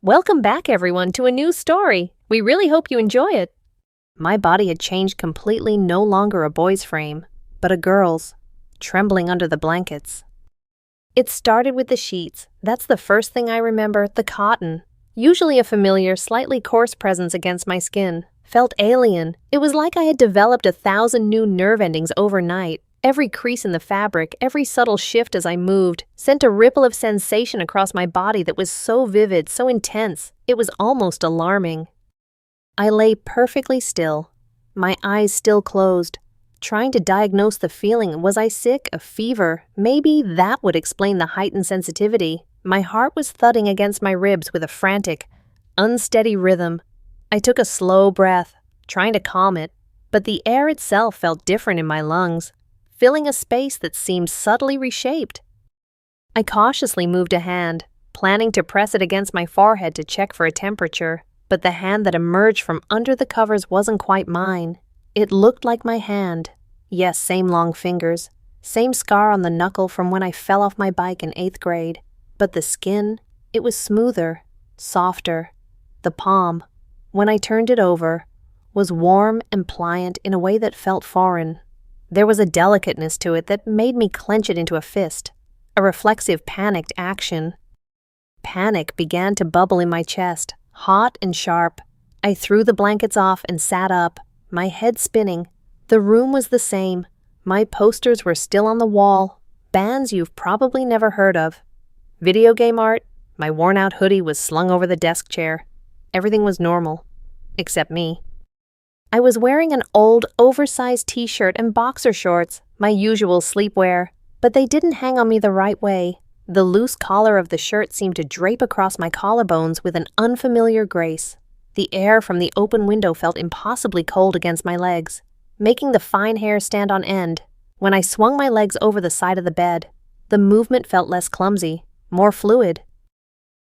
Welcome back, everyone, to a new story. We really hope you enjoy it. My body had changed completely, no longer a boy's frame, but a girl's, trembling under the blankets. It started with the sheets. That's the first thing I remember, the cotton. Usually a familiar, slightly coarse presence against my skin. Felt alien. It was like I had developed 1,000 new nerve endings overnight. Every crease in the fabric, every subtle shift as I moved, sent a ripple of sensation across my body that was so vivid, so intense, it was almost alarming. I lay perfectly still, my eyes still closed, trying to diagnose the feeling. Was I sick? A fever? Maybe that would explain the heightened sensitivity. My heart was thudding against my ribs with a frantic, unsteady rhythm. I took a slow breath, trying to calm it, but the air itself felt different in my lungs, filling a space that seemed subtly reshaped. I cautiously moved a hand, planning to press it against my forehead to check for a temperature, but the hand that emerged from under the covers wasn't quite mine. It looked like my hand. Yes, same long fingers, same scar on the knuckle from when I fell off my bike in 8th grade, but the skin, it was smoother, softer. The palm, when I turned it over, was warm and pliant in a way that felt foreign. There was a delicateness to it that made me clench it into a fist, a reflexive, panicked action. Panic began to bubble in my chest, hot and sharp. I threw the blankets off and sat up, my head spinning. The room was the same. My posters were still on the wall, bands you've probably never heard of. Video game art, my worn-out hoodie was slung over the desk chair. Everything was normal, except me. I was wearing an old, oversized t-shirt and boxer shorts, my usual sleepwear, but they didn't hang on me the right way. The loose collar of the shirt seemed to drape across my collarbones with an unfamiliar grace. The air from the open window felt impossibly cold against my legs, making the fine hair stand on end. When I swung my legs over the side of the bed, the movement felt less clumsy, more fluid.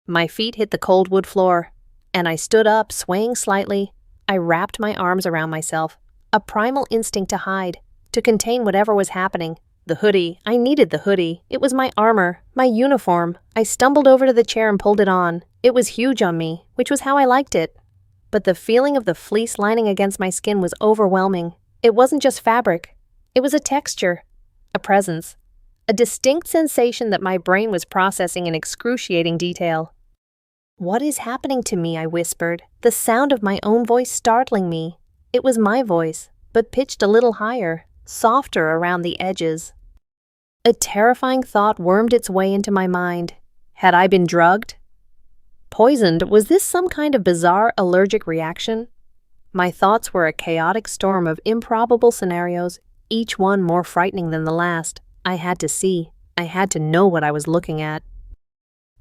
My feet hit the cold wood floor, and I stood up, swaying slightly. I wrapped my arms around myself, a primal instinct to hide, to contain whatever was happening. The hoodie, I needed the hoodie. It was my armor, my uniform. I stumbled over to the chair and pulled it on. It was huge on me, which was how I liked it. But the feeling of the fleece lining against my skin was overwhelming. It wasn't just fabric. It was a texture, a presence, a distinct sensation that my brain was processing in excruciating detail. "What is happening to me?" I whispered, the sound of my own voice startling me. It was my voice, but pitched a little higher, softer around the edges. A terrifying thought wormed its way into my mind. Had I been drugged? Poisoned? Was this some kind of bizarre allergic reaction? My thoughts were a chaotic storm of improbable scenarios, each one more frightening than the last. I had to see. I had to know what I was looking at.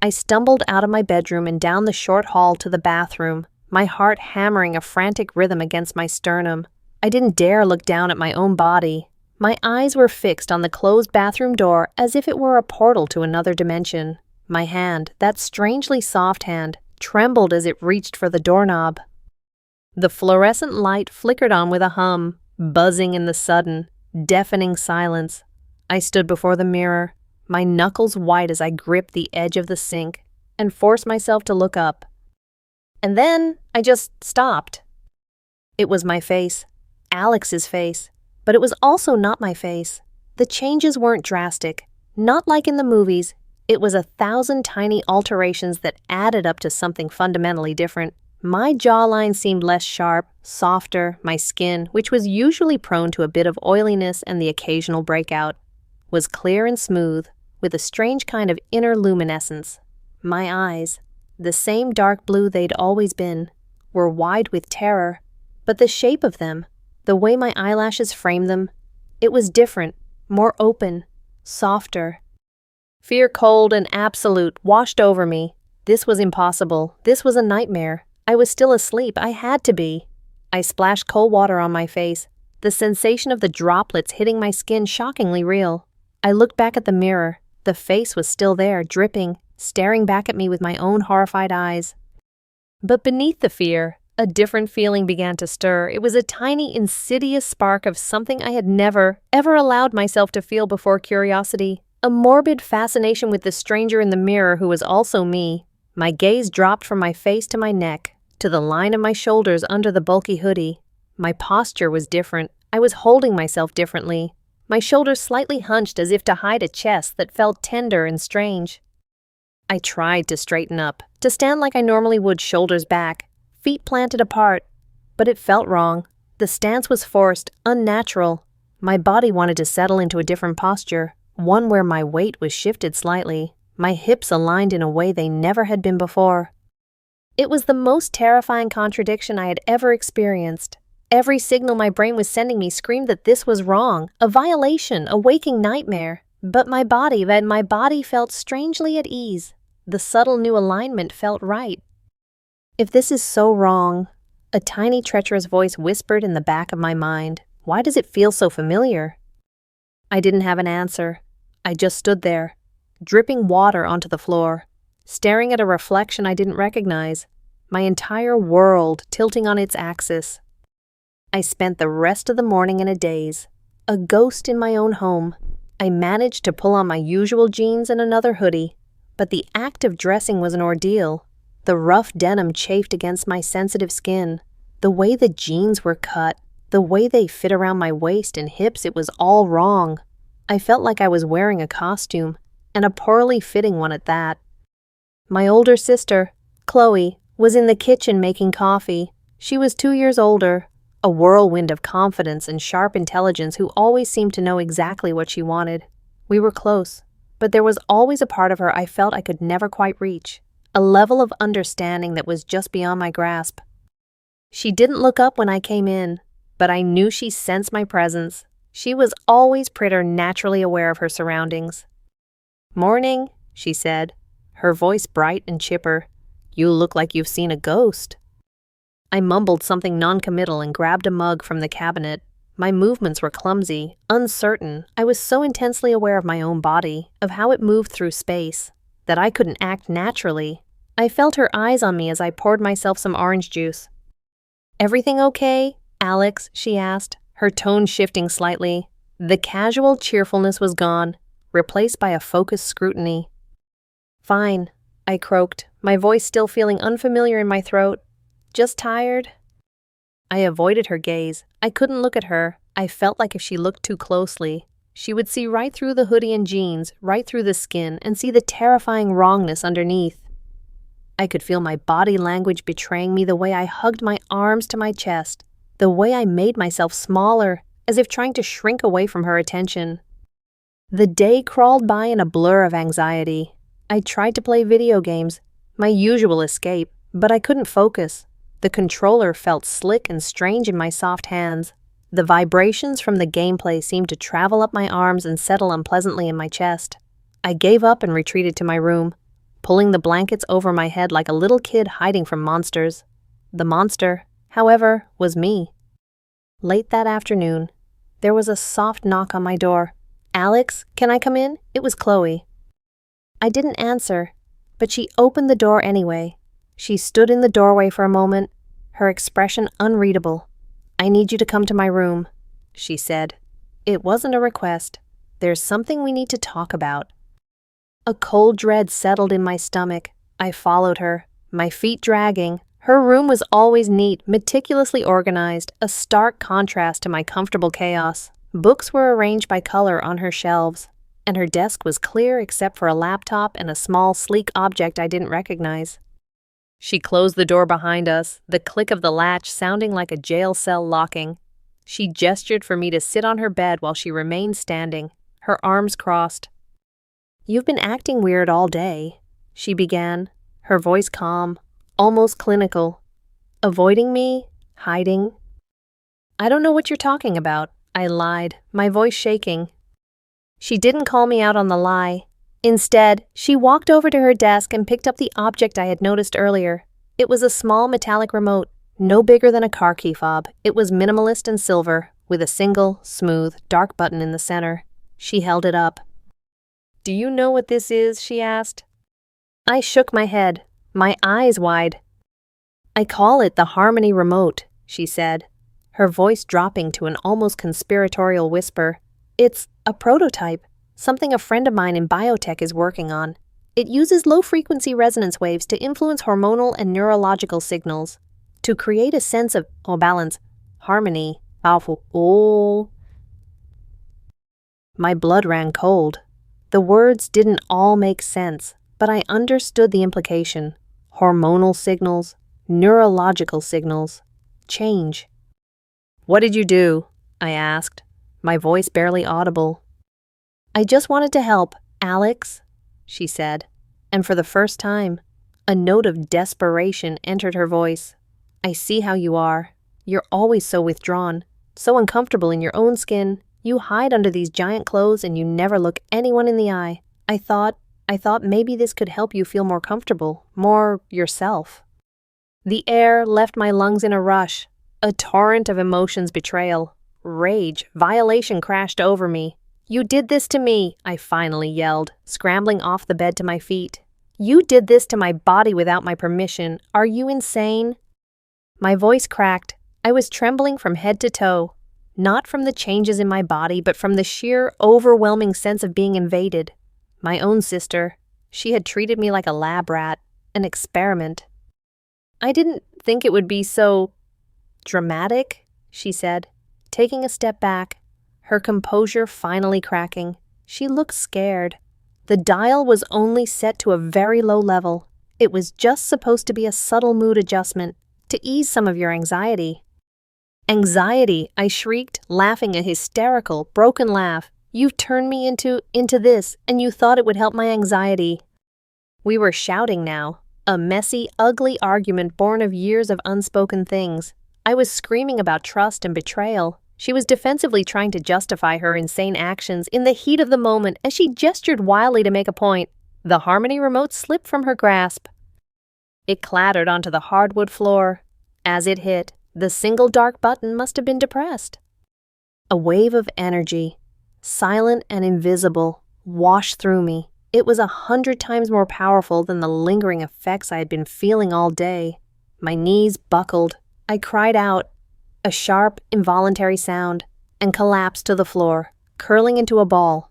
I stumbled out of my bedroom and down the short hall to the bathroom, my heart hammering a frantic rhythm against my sternum. I didn't dare look down at my own body. My eyes were fixed on the closed bathroom door as if it were a portal to another dimension. My hand, that strangely soft hand, trembled as it reached for the doorknob. The fluorescent light flickered on with a hum, buzzing in the sudden, deafening silence. I stood before the mirror, my knuckles white as I gripped the edge of the sink, and forced myself to look up. And then I just stopped. It was my face, Alex's face, but it was also not my face. The changes weren't drastic, not like in the movies. It was 1,000 tiny alterations that added up to something fundamentally different. My jawline seemed less sharp, softer. My skin, which was usually prone to a bit of oiliness and the occasional breakout, was clear and smooth, with a strange kind of inner luminescence. My eyes, the same dark blue they'd always been, were wide with terror, but the shape of them, the way my eyelashes framed them, it was different, more open, softer. Fear, cold and absolute, washed over me. This was impossible. This was a nightmare. I was still asleep. I had to be. I splashed cold water on my face, the sensation of the droplets hitting my skin shockingly real. I looked back at the mirror. The face was still there, dripping, staring back at me with my own horrified eyes. But beneath the fear, a different feeling began to stir. It was a tiny, insidious spark of something I had never, ever allowed myself to feel before: curiosity. A morbid fascination with the stranger in the mirror who was also me. My gaze dropped from my face to my neck, to the line of my shoulders under the bulky hoodie. My posture was different. I was holding myself differently. My shoulders slightly hunched as if to hide a chest that felt tender and strange. I tried to straighten up, to stand like I normally would, shoulders back, feet planted apart, but it felt wrong. The stance was forced, unnatural. My body wanted to settle into a different posture, one where my weight was shifted slightly, my hips aligned in a way they never had been before. It was the most terrifying contradiction I had ever experienced. Every signal my brain was sending me screamed that this was wrong, a violation, a waking nightmare. But my body felt strangely at ease. The subtle new alignment felt right. If this is so wrong, a tiny treacherous voice whispered in the back of my mind, why does it feel so familiar? I didn't have an answer. I just stood there, dripping water onto the floor, staring at a reflection I didn't recognize, my entire world tilting on its axis. I spent the rest of the morning in a daze, a ghost in my own home. I managed to pull on my usual jeans and another hoodie, but the act of dressing was an ordeal. The rough denim chafed against my sensitive skin. The way the jeans were cut, the way they fit around my waist and hips, it was all wrong. I felt like I was wearing a costume, and a poorly fitting one at that. My older sister, Chloe, was in the kitchen making coffee. She was 2 years older, a whirlwind of confidence and sharp intelligence who always seemed to know exactly what she wanted. We were close, but there was always a part of her I felt I could never quite reach, a level of understanding that was just beyond my grasp. She didn't look up when I came in, but I knew she sensed my presence. She was always preternaturally aware of her surroundings. "Morning," she said, her voice bright and chipper. "You look like you've seen a ghost." I mumbled something noncommittal and grabbed a mug from the cabinet. My movements were clumsy, uncertain. I was so intensely aware of my own body, of how it moved through space, that I couldn't act naturally. I felt her eyes on me as I poured myself some orange juice. "Everything okay, Alex?" she asked, her tone shifting slightly. The casual cheerfulness was gone, replaced by a focused scrutiny. "Fine," I croaked, my voice still feeling unfamiliar in my throat. "Just tired?" I avoided her gaze. I couldn't look at her. I felt like if she looked too closely, she would see right through the hoodie and jeans, right through the skin, and see the terrifying wrongness underneath. I could feel my body language betraying me, the way I hugged my arms to my chest, the way I made myself smaller, as if trying to shrink away from her attention. The day crawled by in a blur of anxiety. I tried to play video games, my usual escape, but I couldn't focus. The controller felt slick and strange in my soft hands. The vibrations from the gameplay seemed to travel up my arms and settle unpleasantly in my chest. I gave up and retreated to my room, pulling the blankets over my head like a little kid hiding from monsters. The monster, however, was me. Late that afternoon, there was a soft knock on my door. "Alex, can I come in?" It was Chloe. I didn't answer, but she opened the door anyway. She stood in the doorway for a moment, her expression unreadable. "I need you to come to my room," she said. It wasn't a request. "There's something we need to talk about." A cold dread settled in my stomach. I followed her, my feet dragging. Her room was always neat, meticulously organized, a stark contrast to my comfortable chaos. Books were arranged by color on her shelves, and her desk was clear except for a laptop and a small, sleek object I didn't recognize. She closed the door behind us, the click of the latch sounding like a jail cell locking. She gestured for me to sit on her bed while she remained standing, her arms crossed. "You've been acting weird all day," she began, her voice calm, almost clinical. "Avoiding me? Hiding?" "I don't know what you're talking about," I lied, my voice shaking. She didn't call me out on the lie. Instead, she walked over to her desk and picked up the object I had noticed earlier. It was a small metallic remote, no bigger than a car key fob. It was minimalist and silver, with a single, smooth, dark button in the center. She held it up. "Do you know what this is?" she asked. I shook my head, my eyes wide. "I call it the Harmony Remote," she said, her voice dropping to an almost conspiratorial whisper. "It's a prototype, something a friend of mine in biotech is working on. It uses low-frequency resonance waves to influence hormonal and neurological signals, to create a sense of balance, harmony, powerful. My blood ran cold. The words didn't all make sense, but I understood the implication. Hormonal signals, neurological signals, change. "What did you do?" I asked, my voice barely audible. "I just wanted to help, Alex," she said, and for the first time, a note of desperation entered her voice. "I see how you are. You're always so withdrawn, so uncomfortable in your own skin. You hide under these giant clothes and you never look anyone in the eye. I thought maybe this could help you feel more comfortable, more yourself." The air left my lungs in a rush. A torrent of emotions, betrayal, rage, violation crashed over me. "You did this to me," I finally yelled, scrambling off the bed to my feet. "You did this to my body without my permission. Are you insane?" My voice cracked. I was trembling from head to toe, not from the changes in my body, but from the sheer, overwhelming sense of being invaded. My own sister. She had treated me like a lab rat, an experiment. "I didn't think it would be so dramatic," she said, taking a step back, her composure finally cracking. She looked scared. The dial was only set to a very low level. It was just supposed to be a subtle mood adjustment, to ease some of your anxiety. "Anxiety," I shrieked, laughing a hysterical, broken laugh. "You've turned me into this, and you thought it would help my anxiety." We were shouting now, a messy, ugly argument born of years of unspoken things. I was screaming about trust and betrayal. She was defensively trying to justify her insane actions in the heat of the moment as she gestured wildly to make a point. The Harmony remote slipped from her grasp. It clattered onto the hardwood floor. As it hit, the single dark button must have been depressed. A wave of energy, silent and invisible, washed through me. It was 100 times more powerful than the lingering effects I had been feeling all day. My knees buckled. I cried out, a sharp, involuntary sound, and collapsed to the floor, curling into a ball.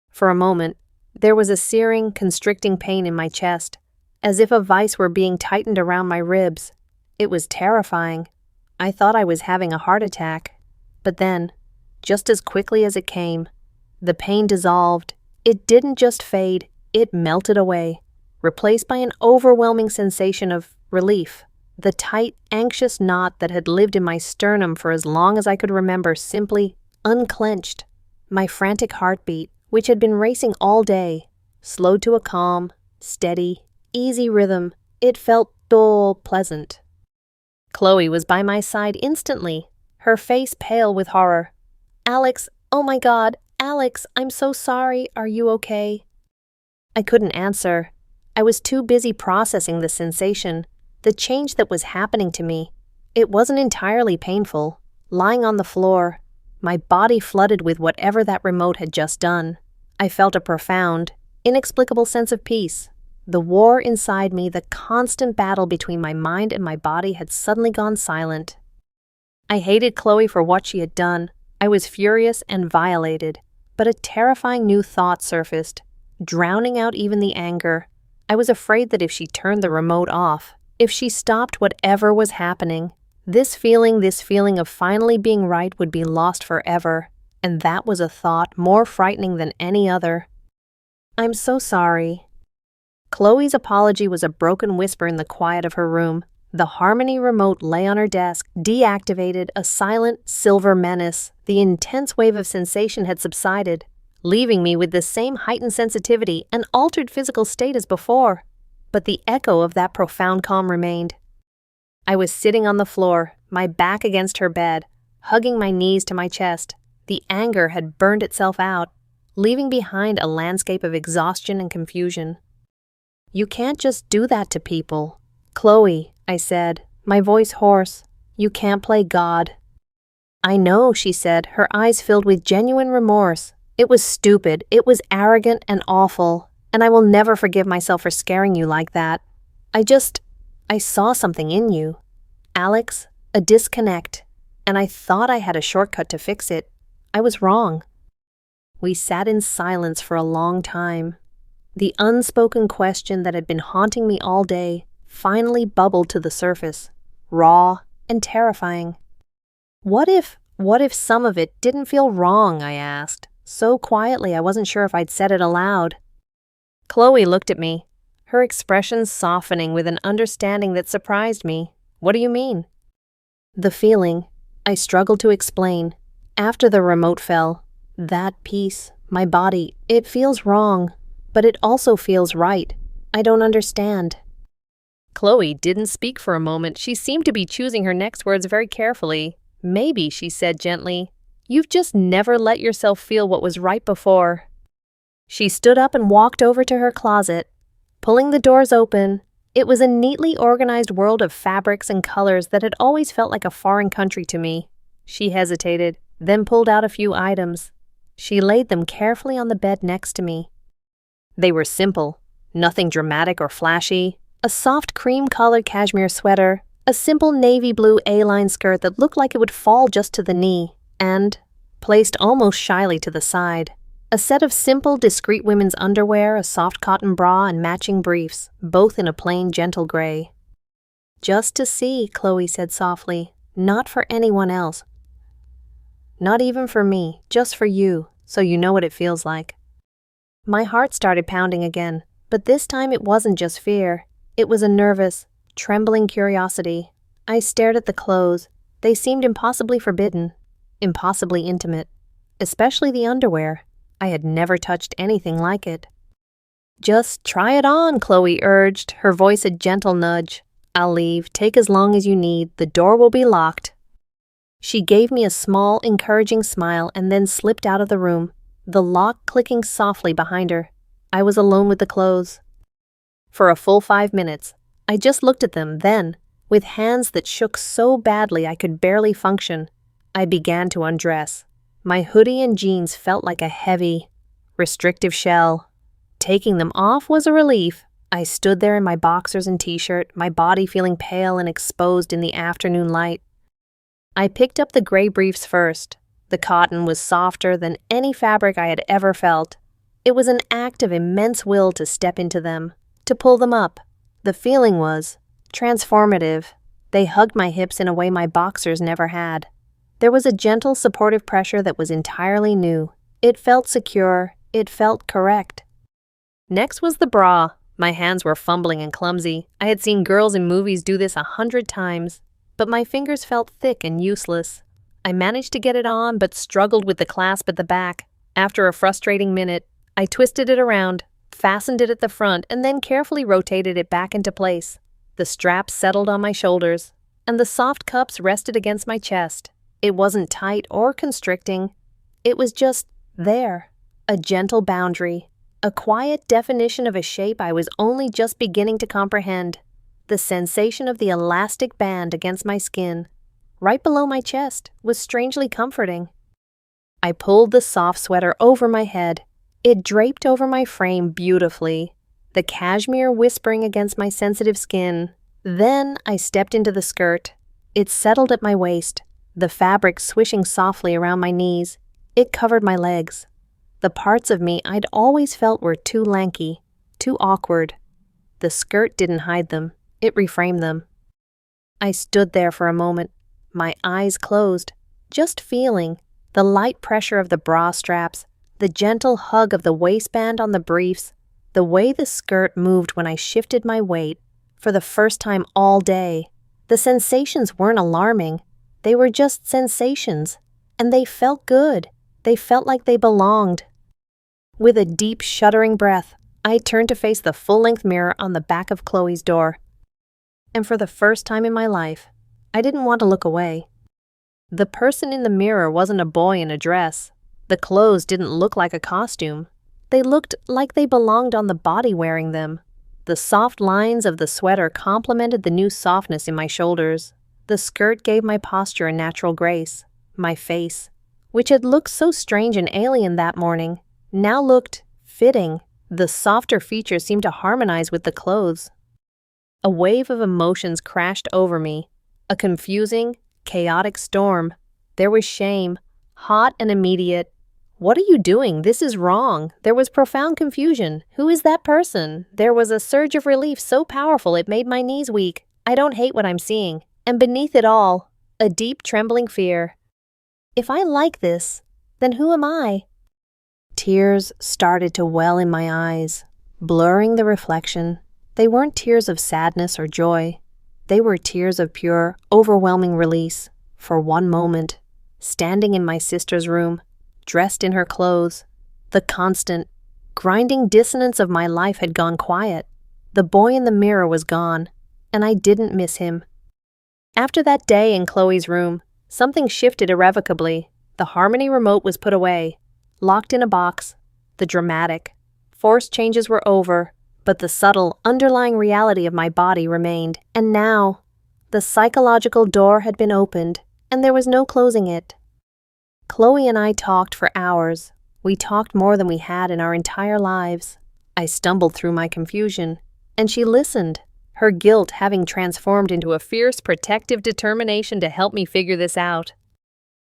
For a moment, there was a searing, constricting pain in my chest, as if a vice were being tightened around my ribs. It was terrifying. I thought I was having a heart attack. But then, just as quickly as it came, the pain dissolved. It didn't just fade, it melted away, replaced by an overwhelming sensation of relief. The tight, anxious knot that had lived in my sternum for as long as I could remember simply unclenched. My frantic heartbeat, which had been racing all day, slowed to a calm, steady, easy rhythm. It felt dull, pleasant. Chloe was by my side instantly, her face pale with horror. "Alex, oh my God, Alex, I'm so sorry. Are you okay?" I couldn't answer. I was too busy processing the sensation, the change that was happening to me. It wasn't entirely painful. Lying on the floor, my body flooded with whatever that remote had just done. I felt a profound, inexplicable sense of peace. The war inside me, the constant battle between my mind and my body, had suddenly gone silent. I hated Chloe for what she had done. I was furious and violated. But a terrifying new thought surfaced, drowning out even the anger. I was afraid that if she turned the remote off, if she stopped whatever was happening, this feeling of finally being right would be lost forever. And that was a thought more frightening than any other. "I'm so sorry." Chloe's apology was a broken whisper in the quiet of her room. The Harmony remote lay on her desk, deactivated, a silent, silver menace. The intense wave of sensation had subsided, leaving me with the same heightened sensitivity and altered physical state as before. But the echo of that profound calm remained. I was sitting on the floor, my back against her bed, hugging my knees to my chest. The anger had burned itself out, leaving behind a landscape of exhaustion and confusion. "You can't just do that to people." "Chloe," I said, my voice hoarse, "you can't play God." "I know," she said, her eyes filled with genuine remorse. "It was stupid, it was arrogant and awful, and I will never forgive myself for scaring you like that. I saw something in you. Alex, a disconnect, and I thought I had a shortcut to fix it. I was wrong." We sat in silence for a long time. The unspoken question that had been haunting me all day finally bubbled to the surface, raw and terrifying. What if some of it didn't feel wrong, I asked, so quietly I wasn't sure if I'd said it aloud. Chloe looked at me, her expression softening with an understanding that surprised me. What do you mean? The feeling, I struggled to explain. After the remote fell, that piece, my body, it feels wrong, but it also feels right. I don't understand. Chloe didn't speak for a moment. She seemed to be choosing her next words very carefully. Maybe, she said gently, you've just never let yourself feel what was right before. She stood up and walked over to her closet, pulling the doors open. It was a neatly organized world of fabrics and colors that had always felt like a foreign country to me. She hesitated, then pulled out a few items. She laid them carefully on the bed next to me. They were simple, nothing dramatic or flashy. A soft cream-colored cashmere sweater, a simple navy blue A-line skirt that looked like it would fall just to the knee, and, placed almost shyly to the side, a set of simple, discreet women's underwear, a soft cotton bra, and matching briefs, both in a plain, gentle gray. Just to see, Chloe said softly, not for anyone else. Not even for me, just for you, so you know what it feels like. My heart started pounding again, but this time it wasn't just fear. It was a nervous, trembling curiosity. I stared at the clothes. They seemed impossibly forbidden, impossibly intimate, especially the underwear. I had never touched anything like it. Just try it on, Chloe urged, her voice a gentle nudge. I'll leave. Take as long as you need. The door will be locked. She gave me a small, encouraging smile and then slipped out of the room, the lock clicking softly behind her. I was alone with the clothes. For a full 5 minutes, I just looked at them. Then, with hands that shook so badly I could barely function, I began to undress. My hoodie and jeans felt like a heavy, restrictive shell. Taking them off was a relief. I stood there in my boxers and t-shirt, my body feeling pale and exposed in the afternoon light. I picked up the gray briefs first. The cotton was softer than any fabric I had ever felt. It was an act of immense will to step into them, to pull them up. The feeling was transformative. They hugged my hips in a way my boxers never had. There was a gentle, supportive pressure that was entirely new. It felt secure. It felt correct. Next was the bra. My hands were fumbling and clumsy. I had seen girls in movies do this 100 times, but my fingers felt thick and useless. I managed to get it on, but struggled with the clasp at the back. After a frustrating minute, I twisted it around, fastened it at the front, and then carefully rotated it back into place. The straps settled on my shoulders, and the soft cups rested against my chest. It wasn't tight or constricting. It was just there, a gentle boundary, a quiet definition of a shape I was only just beginning to comprehend. The sensation of the elastic band against my skin, right below my chest, was strangely comforting. I pulled the soft sweater over my head. It draped over my frame beautifully, the cashmere whispering against my sensitive skin. Then I stepped into the skirt. It settled at my waist, the fabric swishing softly around my knees. It covered my legs. The parts of me I'd always felt were too lanky, too awkward. The skirt didn't hide them. It reframed them. I stood there for a moment, my eyes closed, just feeling the light pressure of the bra straps, the gentle hug of the waistband on the briefs, the way the skirt moved when I shifted my weight. For the first time all day, the sensations weren't alarming. They were just sensations, and they felt good. They felt like they belonged. With a deep, shuddering breath, I turned to face the full-length mirror on the back of Chloe's door. And for the first time in my life, I didn't want to look away. The person in the mirror wasn't a boy in a dress. The clothes didn't look like a costume. They looked like they belonged on the body wearing them. The soft lines of the sweater complemented the new softness in my shoulders. The skirt gave my posture a natural grace. My face, which had looked so strange and alien that morning, now looked fitting. The softer features seemed to harmonize with the clothes. A wave of emotions crashed over me, a confusing, chaotic storm. There was shame, hot and immediate, "What are you doing? This is wrong." There was profound confusion. "Who is that person?" There was a surge of relief so powerful it made my knees weak. "I don't hate what I'm seeing." And beneath it all, a deep trembling fear. If I like this, then who am I? Tears started to well in my eyes, blurring the reflection. They weren't tears of sadness or joy. They were tears of pure, overwhelming release. For one moment, standing in my sister's room, dressed in her clothes, the constant, grinding dissonance of my life had gone quiet. The boy in the mirror was gone, and I didn't miss him. After that day in Chloe's room, something shifted irrevocably. The Harmony remote was put away, locked in a box. The dramatic, forced changes were over, but the subtle, underlying reality of my body remained. And now, the psychological door had been opened, and there was no closing it. Chloe and I talked for hours. We talked more than we had in our entire lives. I stumbled through my confusion, and she listened, her guilt having transformed into a fierce, protective determination to help me figure this out.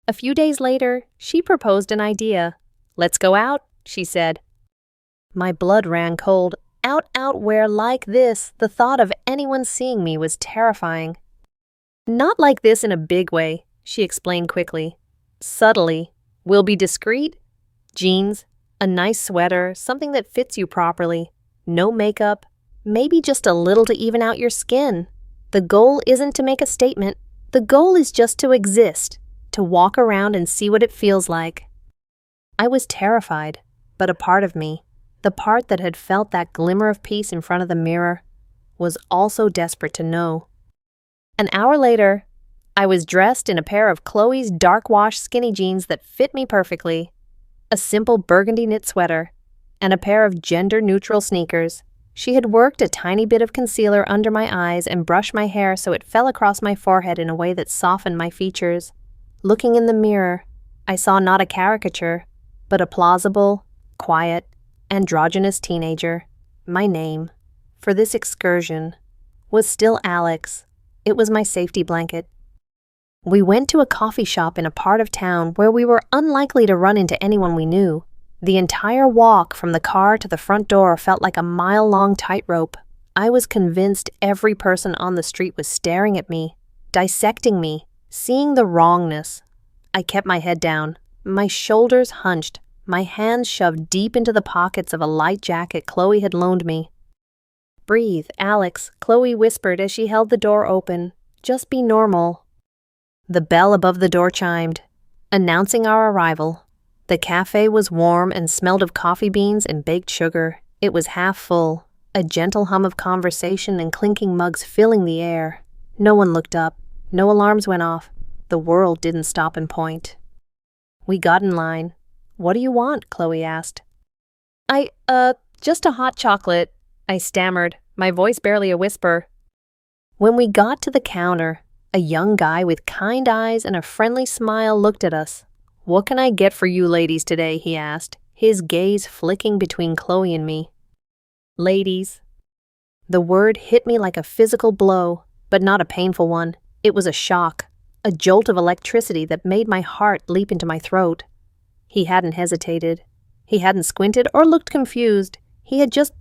A few days later, she proposed an idea. "Let's go out," she said. My blood ran cold. Out where like this, the thought of anyone seeing me was terrifying. "Not like this in a big way," she explained quickly. "Subtly. We'll be discreet. Jeans, a nice sweater, something that fits you properly. No makeup, maybe just a little to even out your skin. The goal isn't to make a statement. The goal is just to exist, to walk around and see what it feels like." I was terrified, but a part of me, the part that had felt that glimmer of peace in front of the mirror, was also desperate to know. An hour later, I was dressed in a pair of Chloe's dark wash skinny jeans that fit me perfectly, a simple burgundy knit sweater, and a pair of gender-neutral sneakers. She had worked a tiny bit of concealer under my eyes and brushed my hair so it fell across my forehead in a way that softened my features. Looking in the mirror, I saw not a caricature, but a plausible, quiet, androgynous teenager. My name, for this excursion, was still Alex. It was my safety blanket. We went to a coffee shop in a part of town where we were unlikely to run into anyone we knew. The entire walk from the car to the front door felt like a mile-long tightrope. I was convinced every person on the street was staring at me, dissecting me, seeing the wrongness. I kept my head down, my shoulders hunched, my hands shoved deep into the pockets of a light jacket Chloe had loaned me. "Breathe, Alex," Chloe whispered as she held the door open. "Just be normal." The bell above the door chimed, announcing our arrival. The cafe was warm and smelled of coffee beans and baked sugar. It was half full, a gentle hum of conversation and clinking mugs filling the air. No one looked up. No alarms went off. The world didn't stop and point. We got in line. "What do you want?" Chloe asked. Just a hot chocolate," I stammered, my voice barely a whisper. When we got to the counter, a young guy with kind eyes and a friendly smile looked at us. "What can I get for you ladies today?" he asked, his gaze flicking between Chloe and me. "Ladies." The word hit me like a physical blow, but not a painful one. It was a shock, a jolt of electricity that made my heart leap into my throat. He hadn't hesitated. He hadn't squinted or looked confused. He had just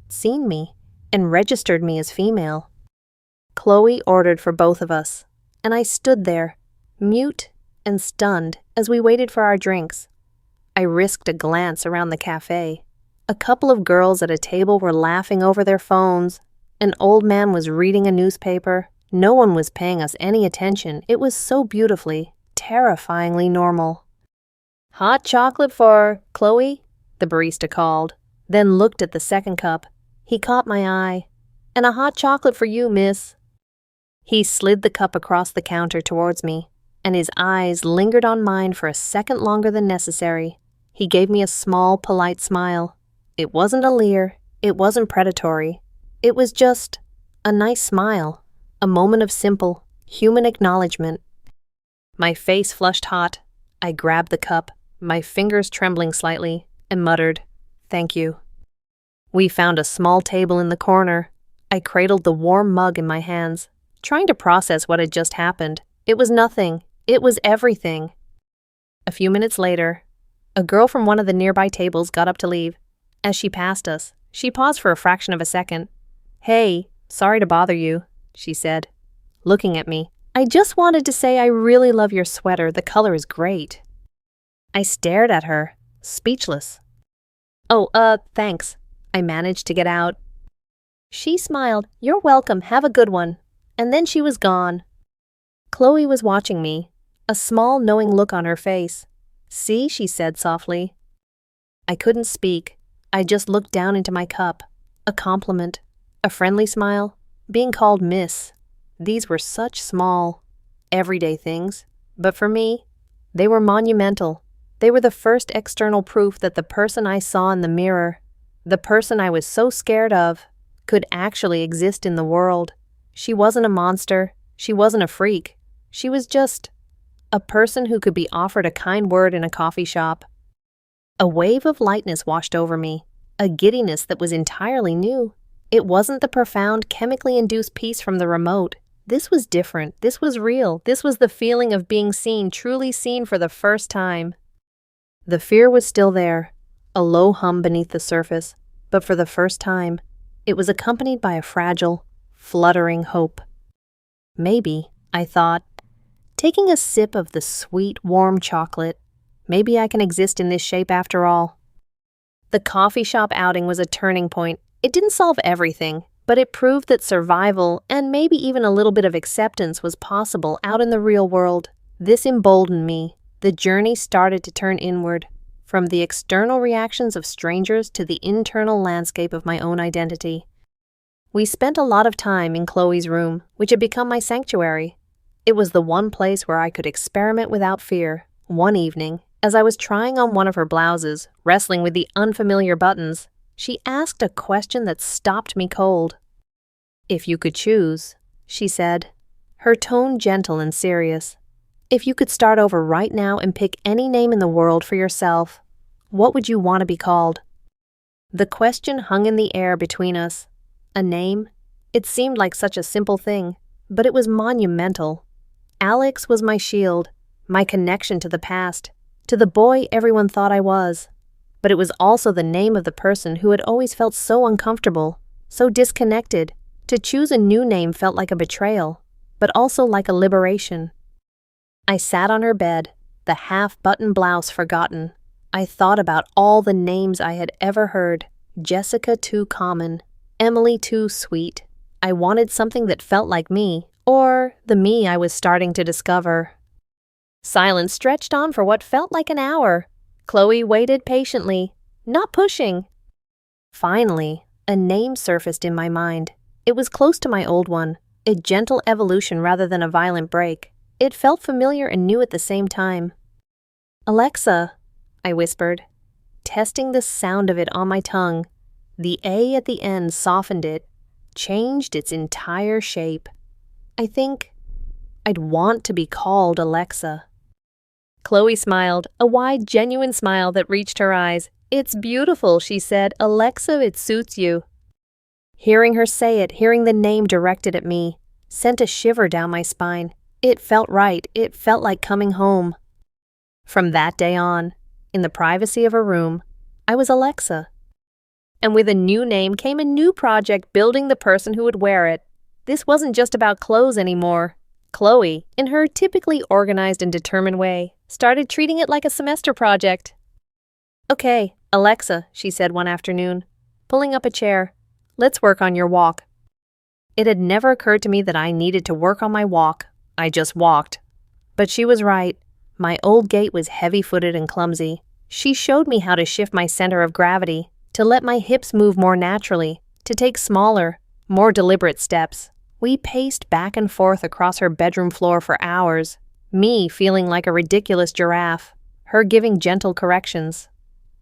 seen me and registered me as female. Chloe ordered for both of us, and I stood there, mute and stunned, as we waited for our drinks. I risked a glance around the cafe. A couple of girls at a table were laughing over their phones. An old man was reading a newspaper. No one was paying us any attention. It was so beautifully, terrifyingly normal. "Hot chocolate for Chloe?" the barista called, then looked at the second cup. He caught my eye. "And a hot chocolate for you, miss." He slid the cup across the counter towards me, and his eyes lingered on mine for a second longer than necessary. He gave me a small, polite smile. It wasn't a leer. It wasn't predatory. It was just a nice smile, a moment of simple, human acknowledgement. My face flushed hot. I grabbed the cup, my fingers trembling slightly, and muttered, "Thank you." We found a small table in the corner. I cradled the warm mug in my hands, trying to process what had just happened. It was nothing. It was everything. A few minutes later, A girl from one of the nearby tables got up to leave. As she passed us, she paused for a fraction of a second. "Hey, sorry to bother you," she said, looking at me. "I just wanted to say I really love your sweater. The color is great." I stared at her, speechless. "Oh, thanks." I managed to get out. She smiled. "You're welcome. Have a good one." And then she was gone. Chloe was watching me, a small, knowing look on her face. "See," she said softly. I couldn't speak. I just looked down into my cup. A compliment, a friendly smile, being called Miss. These were such small, everyday things. But for me, they were monumental. They were the first external proof that the person I saw in the mirror, the person I was so scared of, could actually exist in the world. She wasn't a monster. She wasn't a freak. She was just a person who could be offered a kind word in a coffee shop. A wave of lightness washed over me, a giddiness that was entirely new. It wasn't the profound, chemically induced peace from the remote. This was different. This was real. This was the feeling of being seen, truly seen for the first time. The fear was still there, a low hum beneath the surface, but for the first time, it was accompanied by a fragile, fluttering hope. Maybe, I thought, taking a sip of the sweet, warm chocolate, maybe I can exist in this shape after all. The coffee shop outing was a turning point. It didn't solve everything, but it proved that survival and maybe even a little bit of acceptance was possible out in the real world. This emboldened me. The journey started to turn inward, from the external reactions of strangers to the internal landscape of my own identity. We spent a lot of time in Chloe's room, which had become my sanctuary. It was the one place where I could experiment without fear. One evening, as I was trying on one of her blouses, wrestling with the unfamiliar buttons, she asked a question that stopped me cold. "If you could choose," she said, her tone gentle and serious, "if you could start over right now and pick any name in the world for yourself, what would you want to be called?" The question hung in the air between us. A name? It seemed like such a simple thing, but it was monumental. Alex was my shield, my connection to the past, to the boy everyone thought I was. But it was also the name of the person who had always felt so uncomfortable, so disconnected. To choose a new name felt like a betrayal, but also like a liberation. I sat on her bed, the half-button blouse forgotten. I thought about all the names I had ever heard. Jessica too common, Emily too sweet. I wanted something that felt like me, or the me I was starting to discover. Silence stretched on for what felt like an hour. Chloe waited patiently, not pushing. Finally, a name surfaced in my mind. It was close to my old one, a gentle evolution rather than a violent break. It felt familiar and new at the same time. "Alexa," I whispered, testing the sound of it on my tongue. The A at the end softened it, changed its entire shape. I think I'd want to be called Alexa. Chloe smiled, a wide, genuine smile that reached her eyes. "It's beautiful," she said. "Alexa, it suits you." Hearing her say it, hearing the name directed at me, sent a shiver down my spine. It felt right. It felt like coming home. From that day on, in the privacy of her room, I was Alexa. And with a new name came a new project, building the person who would wear it. This wasn't just about clothes anymore. Chloe, in her typically organized and determined way, started treating it like a semester project. "Okay, Alexa," she said one afternoon, pulling up a chair. "Let's work on your walk." It had never occurred to me that I needed to work on my walk. I just walked. But she was right. My old gait was heavy-footed and clumsy. She showed me how to shift my center of gravity, to let my hips move more naturally, to take smaller, more deliberate steps. We paced back and forth across her bedroom floor for hours, me feeling like a ridiculous giraffe, her giving gentle corrections.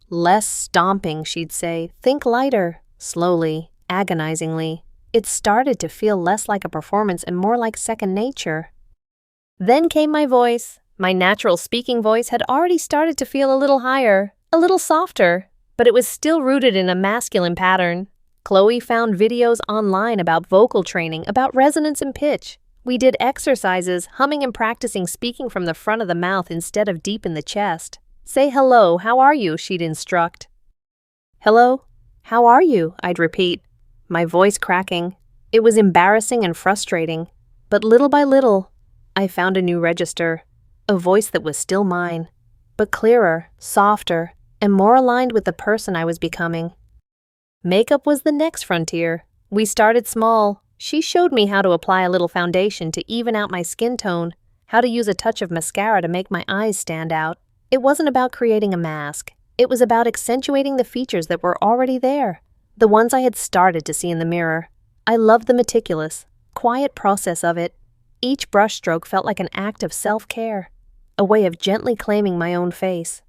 "Less stomping," she'd say. "Think lighter." Slowly, agonizingly, it started to feel less like a performance and more like second nature. Then came my voice. My natural speaking voice had already started to feel a little higher, a little softer, but it was still rooted in a masculine pattern. Chloe found videos online about vocal training, about resonance and pitch. We did exercises, humming and practicing speaking from the front of the mouth instead of deep in the chest. "Say hello, how are you?" she'd instruct. "Hello, how are you?" I'd repeat, my voice cracking. It was embarrassing and frustrating, but little by little, I found a new register, a voice that was still mine, but clearer, softer, and more aligned with the person I was becoming. Makeup was the next frontier. We started small. She showed me how to apply a little foundation to even out my skin tone, how to use a touch of mascara to make my eyes stand out. It wasn't about creating a mask. It was about accentuating the features that were already there, the ones I had started to see in the mirror. I loved the meticulous, quiet process of it. Each brushstroke felt like an act of self-care, a way of gently claiming my own face.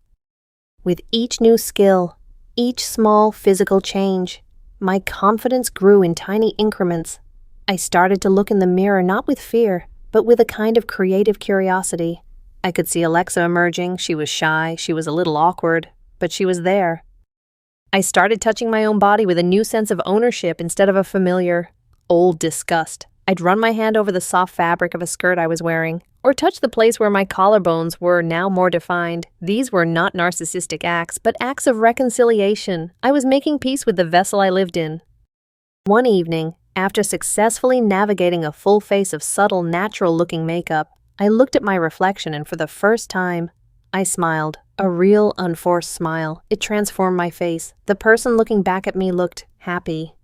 With each new skill, each small physical change, my confidence grew in tiny increments. I started to look in the mirror not with fear, but with a kind of creative curiosity. I could see Alexa emerging. She was shy, she was a little awkward, but she was there. I started touching my own body with a new sense of ownership instead of a familiar, old disgust. I'd run my hand over the soft fabric of a skirt I was wearing, or touch the place where my collarbones were now more defined. These were not narcissistic acts, but acts of reconciliation. I was making peace with the vessel I lived in. One evening, after successfully navigating a full face of subtle, natural-looking makeup, I looked at my reflection and for the first time, I smiled. A real, unforced smile. It transformed my face. The person looking back at me looked happy.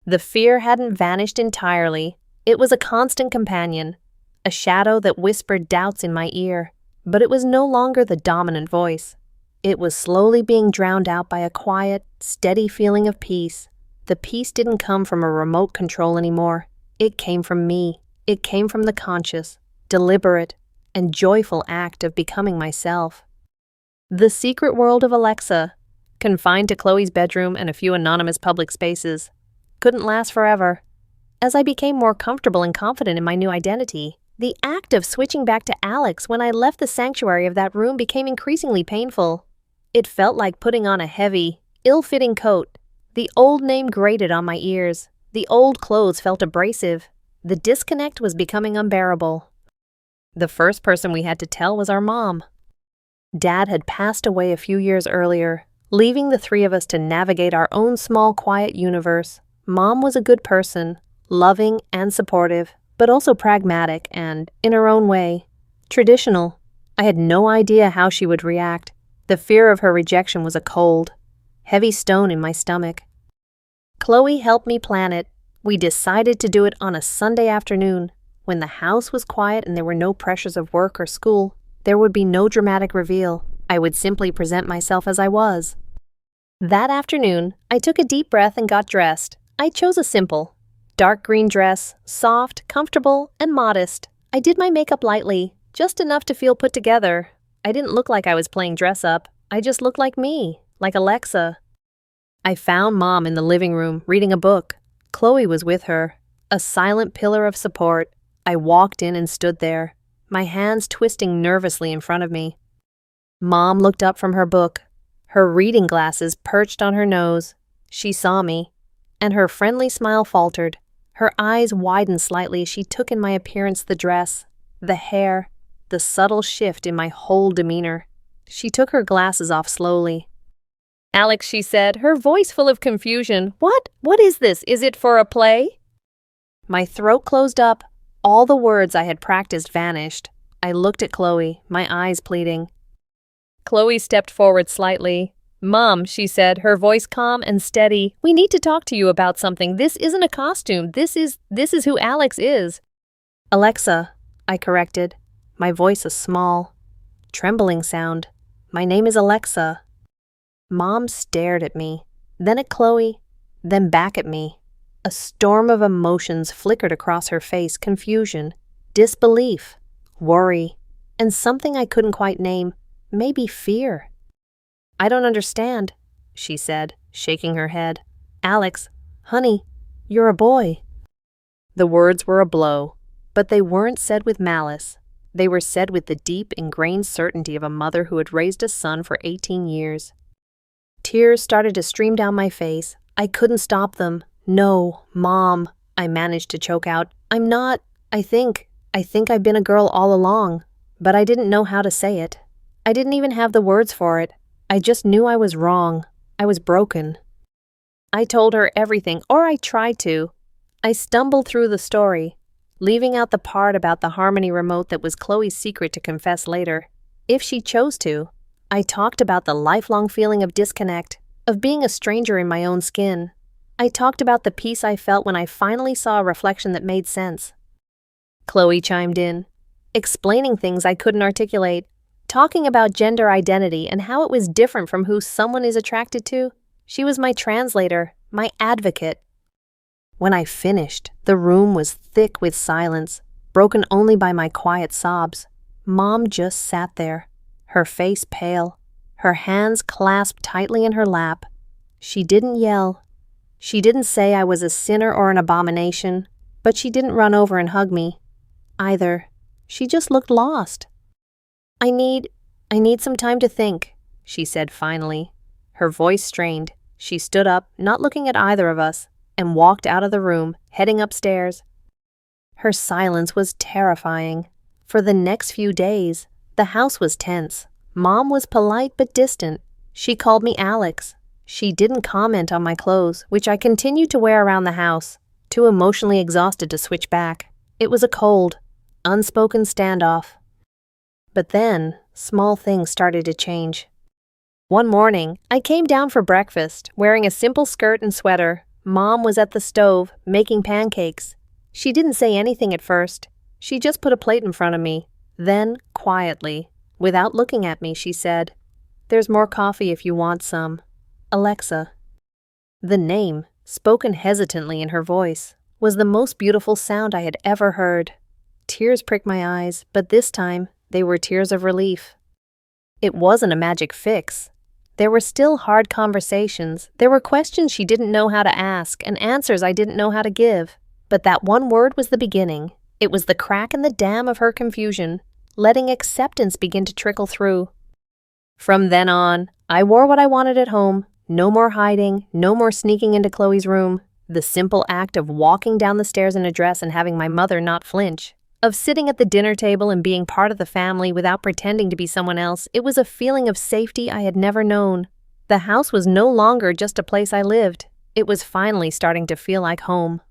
The fear hadn't vanished entirely. It was a constant companion, a shadow that whispered doubts in my ear, but it was no longer the dominant voice. It was slowly being drowned out by a quiet, steady feeling of peace. The peace didn't come from a remote control anymore. It came from me. It came from the conscious, deliberate, and joyful act of becoming myself. The secret world of Alexa, confined to Chloe's bedroom and a few anonymous public spaces, couldn't last forever. As I became more comfortable and confident in my new identity, the act of switching back to Alex when I left the sanctuary of that room became increasingly painful. It felt like putting on a heavy, ill-fitting coat. The old name grated on my ears. The old clothes felt abrasive. The disconnect was becoming unbearable. The first person we had to tell was our mom. Dad had passed away a few years earlier, leaving the three of us to navigate our own small, quiet universe. Mom was a good person, loving and supportive, but also pragmatic and, in her own way, traditional. I had no idea how she would react. The fear of her rejection was a cold, heavy stone in my stomach. Chloe helped me plan it. We decided to do it on a Sunday afternoon, when the house was quiet and there were no pressures of work or school. There would be no dramatic reveal. I would simply present myself as I was. That afternoon, I took a deep breath and got dressed. I chose a simple, dark green dress, soft, comfortable, and modest. I did my makeup lightly, just enough to feel put together. I didn't look like I was playing dress-up. I just looked like me, like Alexa. I found Mom in the living room, reading a book. Chloe was with her, a silent pillar of support. I walked in and stood there, my hands twisting nervously in front of me. Mom looked up from her book, her reading glasses perched on her nose. She saw me, and her friendly smile faltered. Her eyes widened slightly as she took in my appearance, the dress, the hair, the subtle shift in my whole demeanor. She took her glasses off slowly. "Alex," she said, her voice full of confusion. What is this? Is it for a play?" My throat closed up. All the words I had practiced vanished. I looked at Chloe, my eyes pleading. Chloe stepped forward slightly. "Mom," she said, her voice calm and steady, "we need to talk to you about something. This isn't a costume. This is who Alex is." "Alexa," I corrected, my voice a small, trembling sound. "My name is Alexa." Mom stared at me, then at Chloe, then back at me. A storm of emotions flickered across her face: confusion, disbelief, worry, and something I couldn't quite name, maybe fear. "I don't understand," she said, shaking her head. "Alex, honey, you're a boy." The words were a blow, but they weren't said with malice. They were said with the deep, ingrained certainty of a mother who had raised a son for 18 years. Tears started to stream down my face. I couldn't stop them. "No, Mom," I managed to choke out. "I'm not. I think I've been a girl all along, but I didn't know how to say it." I didn't even have the words for it. I just knew I was wrong. I was broken. I told her everything, or I tried to. I stumbled through the story, leaving out the part about the Harmony remote that was Chloe's secret to confess later, if she chose to. I talked about the lifelong feeling of disconnect, of being a stranger in my own skin. I talked about the peace I felt when I finally saw a reflection that made sense. Chloe chimed in, explaining things I couldn't articulate, talking about gender identity and how it was different from who someone is attracted to. She was my translator, my advocate. When I finished, the room was thick with silence, broken only by my quiet sobs. Mom just sat there, her face pale, her hands clasped tightly in her lap. She didn't yell. She didn't say I was a sinner or an abomination, but she didn't run over and hug me either. She just looked lost. I need some time to think, she said finally. Her voice strained. She stood up, not looking at either of us, and walked out of the room, heading upstairs. Her silence was terrifying. For the next few days, the house was tense. Mom was polite but distant. She called me Alex. She didn't comment on my clothes, which I continued to wear around the house, too emotionally exhausted to switch back. It was a cold, unspoken standoff. But then, small things started to change. One morning, I came down for breakfast, wearing a simple skirt and sweater. Mom was at the stove, making pancakes. She didn't say anything at first. She just put a plate in front of me. Then, quietly, without looking at me, she said, "There's more coffee if you want some. Alexa." The name, spoken hesitantly in her voice, was the most beautiful sound I had ever heard. Tears pricked my eyes, but this time, they were tears of relief. It wasn't a magic fix. There were still hard conversations. There were questions she didn't know how to ask and answers I didn't know how to give. But that one word was the beginning. It was the crack in the dam of her confusion, letting acceptance begin to trickle through. From then on, I wore what I wanted at home. No more hiding, no more sneaking into Chloe's room. The simple act of walking down the stairs in a dress and having my mother not flinch, of sitting at the dinner table and being part of the family without pretending to be someone else, it was a feeling of safety I had never known. The house was no longer just a place I lived. It was finally starting to feel like home.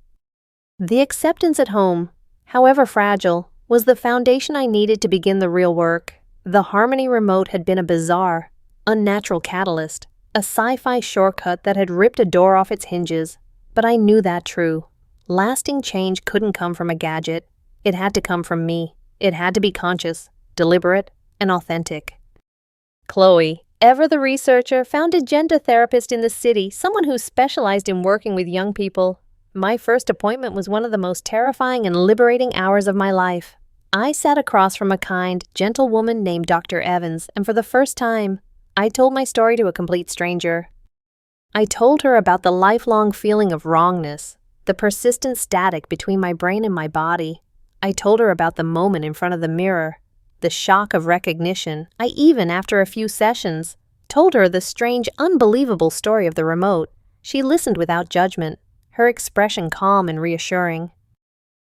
The acceptance at home, however fragile, was the foundation I needed to begin the real work. The Harmony remote had been a bizarre, unnatural catalyst, a sci-fi shortcut that had ripped a door off its hinges. But I knew that true. Lasting change couldn't come from a gadget. It had to come from me. It had to be conscious, deliberate, and authentic. Chloe, ever the researcher, found a gender therapist in the city, someone who specialized in working with young people. My first appointment was one of the most terrifying and liberating hours of my life. I sat across from a kind, gentle woman named Dr. Evans, and for the first time, I told my story to a complete stranger. I told her about the lifelong feeling of wrongness, the persistent static between my brain and my body. I told her about the moment in front of the mirror, the shock of recognition. I even, after a few sessions, told her the strange, unbelievable story of the remote. She listened without judgment, her expression calm and reassuring.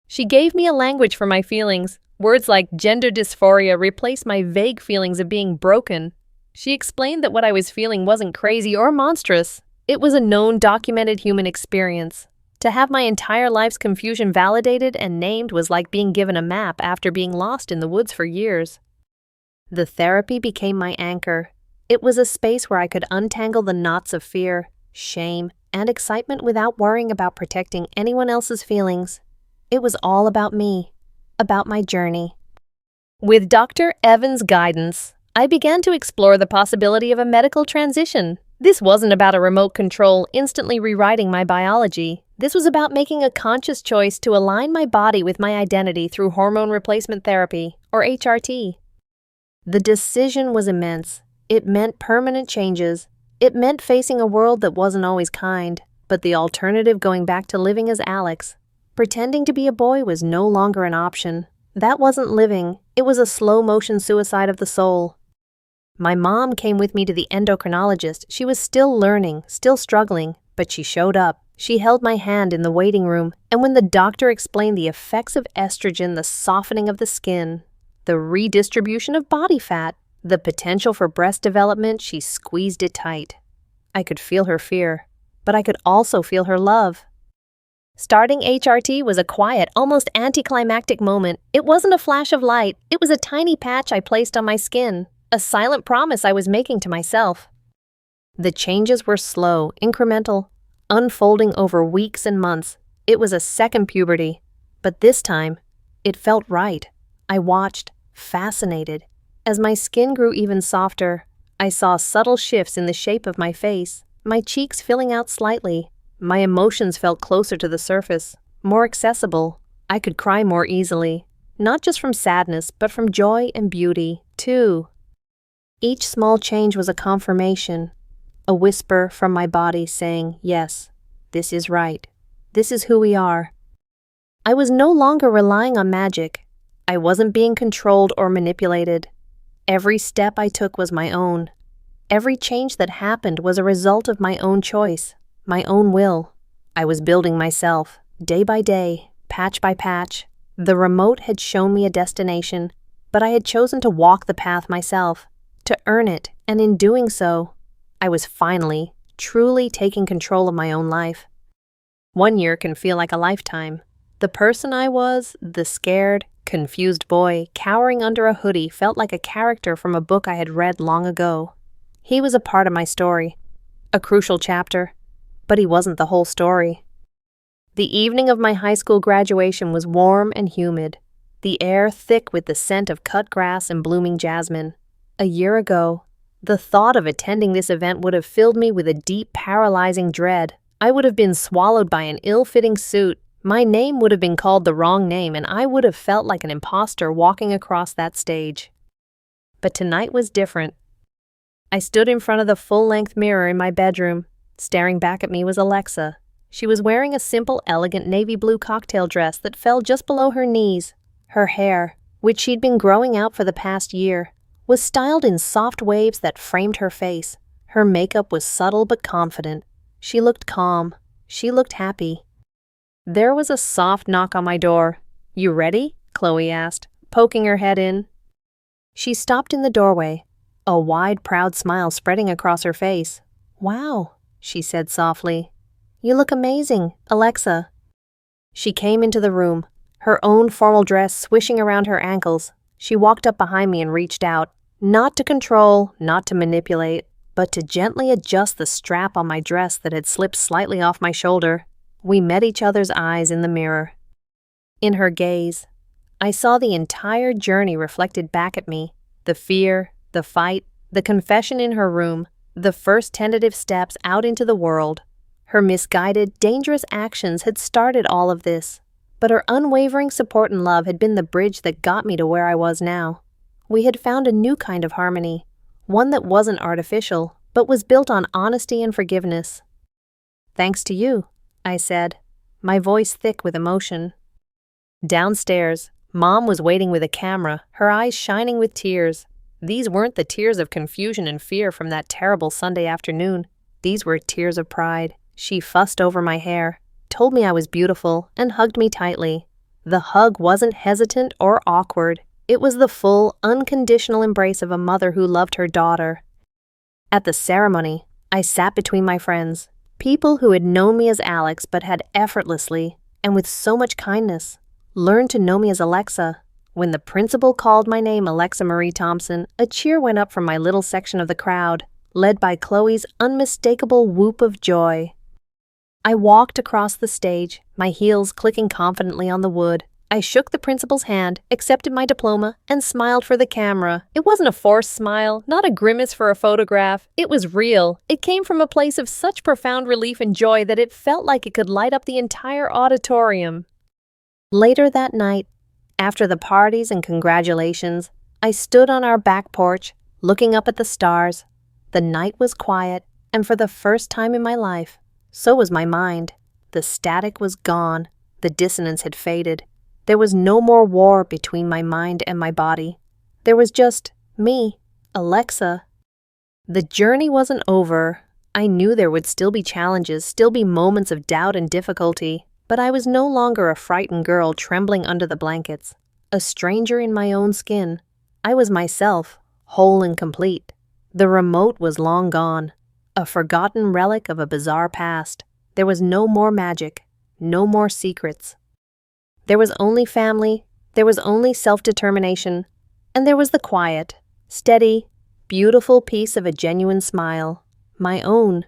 She gave me a language for my feelings. Words like gender dysphoria replaced my vague feelings of being broken. She explained that what I was feeling wasn't crazy or monstrous. It was a known, documented human experience. To have my entire life's confusion validated and named was like being given a map after being lost in the woods for years. The therapy became my anchor. It was a space where I could untangle the knots of fear, shame, and excitement without worrying about protecting anyone else's feelings. It was all about me, about my journey. With Dr. Evans' guidance, I began to explore the possibility of a medical transition. This wasn't about a remote control instantly rewriting my biology. This was about making a conscious choice to align my body with my identity through hormone replacement therapy, or HRT. The decision was immense. It meant permanent changes. It meant facing a world that wasn't always kind, but the alternative, going back to living as Alex. Pretending to be a boy was no longer an option. That wasn't living. It was a slow-motion suicide of the soul. My mom came with me to the endocrinologist. She was still learning, still struggling, but she showed up. She held my hand in the waiting room, and when the doctor explained the effects of estrogen, the softening of the skin, the redistribution of body fat, The potential for breast development, she squeezed it tight. I could feel her fear, but I could also feel her love. Starting HRT was a quiet, almost anticlimactic moment. It wasn't a flash of light, it was a tiny patch I placed on my skin, a silent promise I was making to myself. The changes were slow, incremental, unfolding over weeks and months. It was a second puberty, but this time, it felt right. I watched, fascinated. As my skin grew even softer, I saw subtle shifts in the shape of my face, my cheeks filling out slightly. My emotions felt closer to the surface, more accessible. I could cry more easily, not just from sadness, but from joy and beauty, too. Each small change was a confirmation, a whisper from my body saying, yes, this is right. This is who we are. I was no longer relying on magic. I wasn't being controlled or manipulated. Every step I took was my own. Every change that happened was a result of my own choice, my own will. I was building myself, day by day, patch by patch. The remote had shown me a destination, but I had chosen to walk the path myself, to earn it, and in doing so, I was finally, truly taking control of my own life. 1 year can feel like a lifetime. The person I was, the scared, confused boy cowering under a hoodie, felt like a character from a book I had read long ago. He was a part of my story, a crucial chapter, but he wasn't the whole story. The evening of my high school graduation was warm and humid, the air thick with the scent of cut grass and blooming jasmine. A year ago, the thought of attending this event would have filled me with a deep, paralyzing dread. I would have been swallowed by an ill-fitting suit. My name would have been called the wrong name, and I would have felt like an imposter walking across that stage. But tonight was different. I stood in front of the full-length mirror in my bedroom. Staring back at me was Alexa. She was wearing a simple, elegant navy blue cocktail dress that fell just below her knees. Her hair, which she'd been growing out for the past year, was styled in soft waves that framed her face. Her makeup was subtle but confident. She looked calm. She looked happy. There was a soft knock on my door. "You ready?" Chloe asked, poking her head in. She stopped in the doorway, a wide, proud smile spreading across her face. "Wow," she said softly. "You look amazing, Alexa." She came into the room, her own formal dress swishing around her ankles. She walked up behind me and reached out, not to control, not to manipulate, but to gently adjust the strap on my dress that had slipped slightly off my shoulder. We met each other's eyes in the mirror. In her gaze, I saw the entire journey reflected back at me, the fear, the fight, the confession in her room, the first tentative steps out into the world. Her misguided, dangerous actions had started all of this, but her unwavering support and love had been the bridge that got me to where I was now. We had found a new kind of harmony, one that wasn't artificial, but was built on honesty and forgiveness. "Thanks to you," I said, my voice thick with emotion. Downstairs, Mom was waiting with a camera, her eyes shining with tears. These weren't the tears of confusion and fear from that terrible Sunday afternoon. These were tears of pride. She fussed over my hair, told me I was beautiful, and hugged me tightly. The hug wasn't hesitant or awkward. It was the full, unconditional embrace of a mother who loved her daughter. At the ceremony, I sat between my friends, people who had known me as Alex but had effortlessly, and with so much kindness, learned to know me as Alexa. When the principal called my name Alexa Marie Thompson, a cheer went up from my little section of the crowd, led by Chloe's unmistakable whoop of joy. I walked across the stage, my heels clicking confidently on the wood. I shook the principal's hand, accepted my diploma, and smiled for the camera. It wasn't a forced smile, not a grimace for a photograph. It was real. It came from a place of such profound relief and joy that it felt like it could light up the entire auditorium. Later that night, after the parties and congratulations, I stood on our back porch, looking up at the stars. The night was quiet, and for the first time in my life, so was my mind. The static was gone. The dissonance had faded. There was no more war between my mind and my body. There was just me, Alexa. The journey wasn't over. I knew there would still be challenges, still be moments of doubt and difficulty, but I was no longer a frightened girl trembling under the blankets, a stranger in my own skin. I was myself, whole and complete. The remote was long gone, a forgotten relic of a bizarre past. There was no more magic, no more secrets. There was only family, there was only self-determination, and there was the quiet, steady, beautiful peace of a genuine smile, my own.